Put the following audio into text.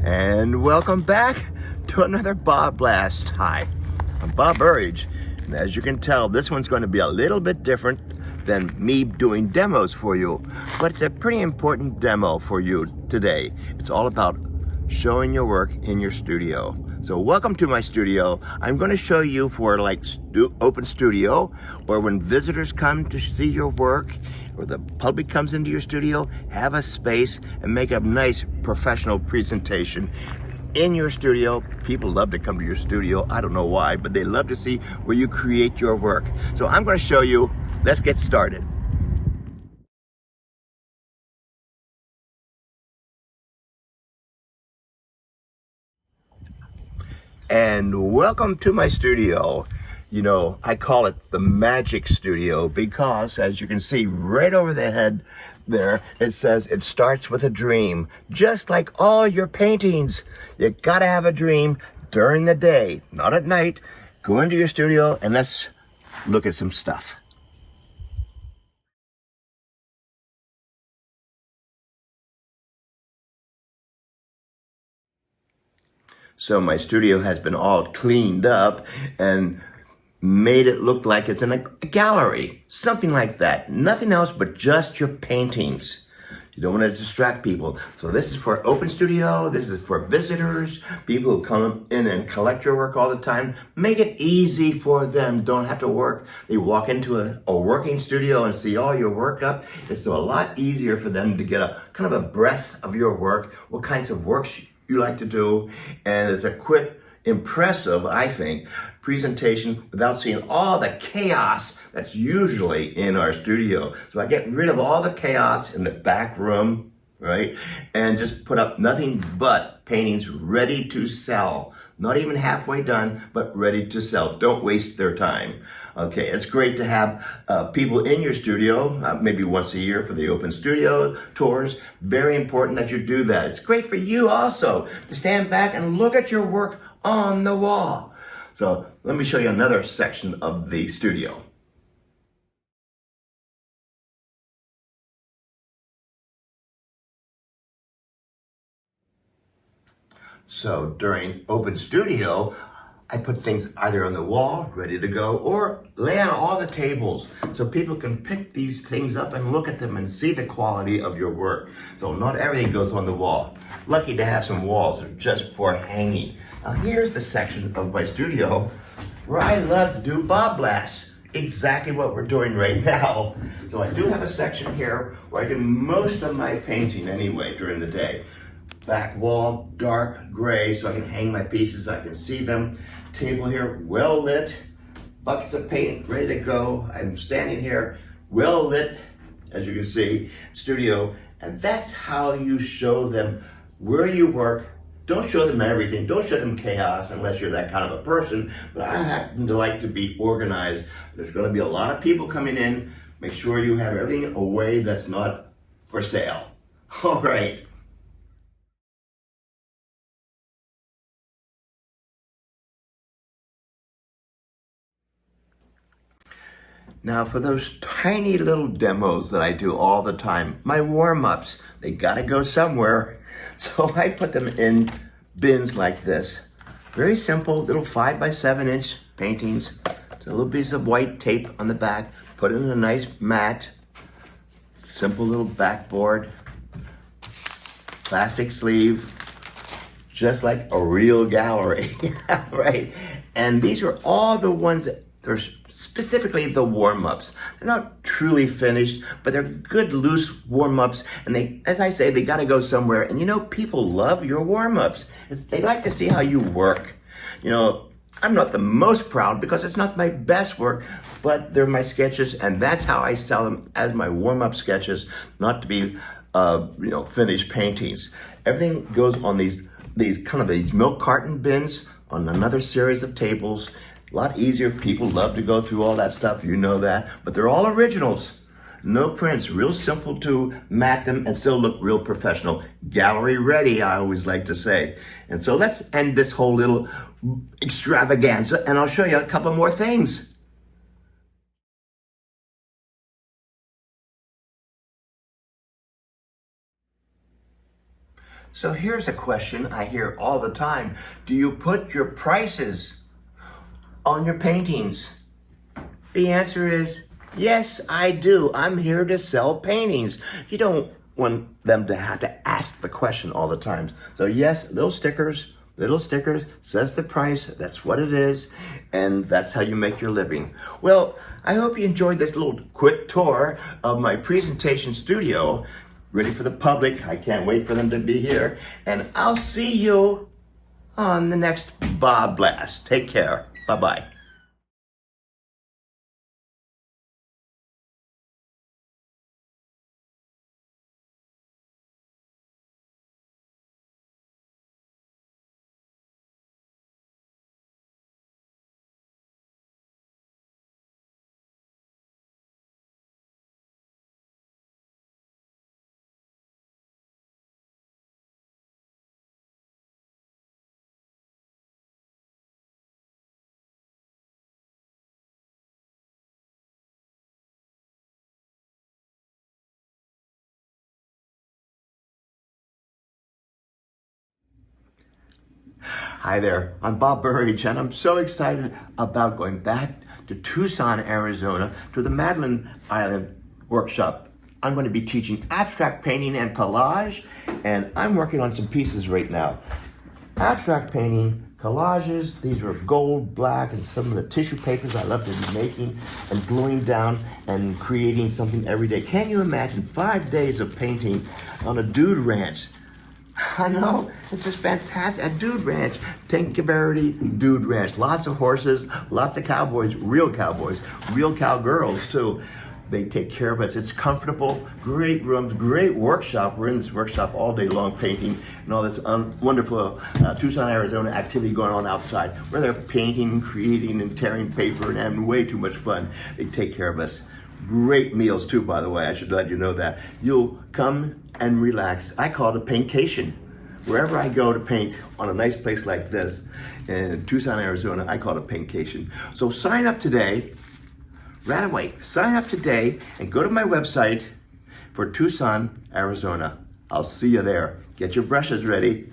And welcome back to another BobBlast. Hi, I'm Bob Burridge, and as you can tell, this one's going to be a little bit different than me doing demos for you, but it's a pretty important demo for you today. It's all about showing your work in your studio. So welcome to my studio. I'm going to show you for like open studio, or when visitors come to see your work, or the public comes into your studio, have a space and make a nice professional presentation in your studio. People love to come to your studio. I don't know why, but they love to see where you create your work. So I'm going to show you. Let's get started. And welcome to my studio. You know, I call it the Magic Studio because, as you can see right over the head there, it says it starts with a dream. Just like all your paintings, you gotta have a dream during the day, not at night. Go into your studio and let's look at some stuff. So my studio has been all cleaned up and made it look like it's in a gallery, something like that. Nothing else but just your paintings. You don't want to distract people. So this is for open studio. This is for visitors, people who come in and collect your work all the time. Make it easy for them. Don't have to work. They walk into a working studio and see all your work up. It's a lot easier for them to get a kind of a breath of your work, what kinds of works you like to do. And it's a quick, impressive, I think, presentation without seeing all the chaos that's usually in our studio. So I get rid of all the chaos in the back room, right? And just put up nothing but paintings ready to sell. Not even halfway done, but ready to sell. Don't waste their time. Okay, it's great to have people in your studio, maybe once a year for the open studio tours. Very important that you do that. It's great for you also to stand back and look at your work on the wall. So let me show you another section of the studio. So during open studio, I put things either on the wall, ready to go, or lay out all the tables so people can pick these things up and look at them and see the quality of your work. So not everything goes on the wall. Lucky to have some walls that are just for hanging. Now here's the section of my studio where I love to do BobBlast. Exactly what we're doing right now. So I do have a section here where I do most of my painting anyway during the day. Back wall, dark gray, so I can hang my pieces, I can see them. Table here, well lit, buckets of paint ready to go. I'm standing here, well lit, as you can see, studio, and that's how you show them where you work. Don't show them everything, don't show them chaos unless you're that kind of a person, but I happen to like to be organized. There's gonna be a lot of people coming in. Make sure you have everything away that's not for sale. All right. Now for those tiny little demos that I do all the time, my warm-ups, they gotta go somewhere. So I put them in bins like this. Very simple, little 5x7-inch paintings. A little piece of white tape on the back, put it in a nice mat. Simple little backboard. Plastic sleeve. Just like a real gallery, right? And these are all the ones that they're specifically the warm-ups. They're not truly finished, but they're good loose warm-ups. And they, as I say, they gotta go somewhere. And you know, people love your warm-ups. They like to see how you work. You know, I'm not the most proud because it's not my best work, but they're my sketches, and that's how I sell them, as my warm-up sketches, not to be, finished paintings. Everything goes on these milk carton bins on another series of tables. A lot easier. People love to go through all that stuff. You know that. But they're all originals. No prints. Real simple to mat them and still look real professional. Gallery ready, I always like to say. And so let's end this whole little extravaganza and I'll show you a couple more things. So here's a question I hear all the time. Do you put your prices on your paintings? The answer is yes, I do. I'm here to sell paintings. You don't want them to have to ask the question all the time. So yes, little stickers says the price. That's what it is. And that's how you make your living. Well, I hope you enjoyed this little quick tour of my presentation studio. Ready for the public. I can't wait for them to be here. And I'll see you on the next BobBlast. Take care. Bye-bye. Hi there, I'm Bob Burridge, and I'm so excited about going back to Tucson, Arizona, to the Madeline Island workshop. I'm going to be teaching abstract painting and collage, and I'm working on some pieces right now. Abstract painting, collages, these are gold, black, and some of the tissue papers I love to be making and gluing down and creating something every day. Can you imagine 5 days of painting on a dude ranch? I know, it's just fantastic. A dude ranch, Tinkerberry Dude Ranch. Lots of horses, lots of cowboys, real cowgirls too. They take care of us. It's comfortable, great rooms, great workshop. We're in this workshop all day long painting and all this wonderful Tucson, Arizona activity going on outside. We're there painting, creating, and tearing paper and having way too much fun. They take care of us. Great meals too, by the way. I should let you know that. You'll come and relax. I call it a paintcation. Wherever I go to paint on a nice place like this in Tucson, Arizona, I call it a paintcation. So sign up today, right away. Sign up today and go to my website for Tucson, Arizona. I'll see you there. Get your brushes ready.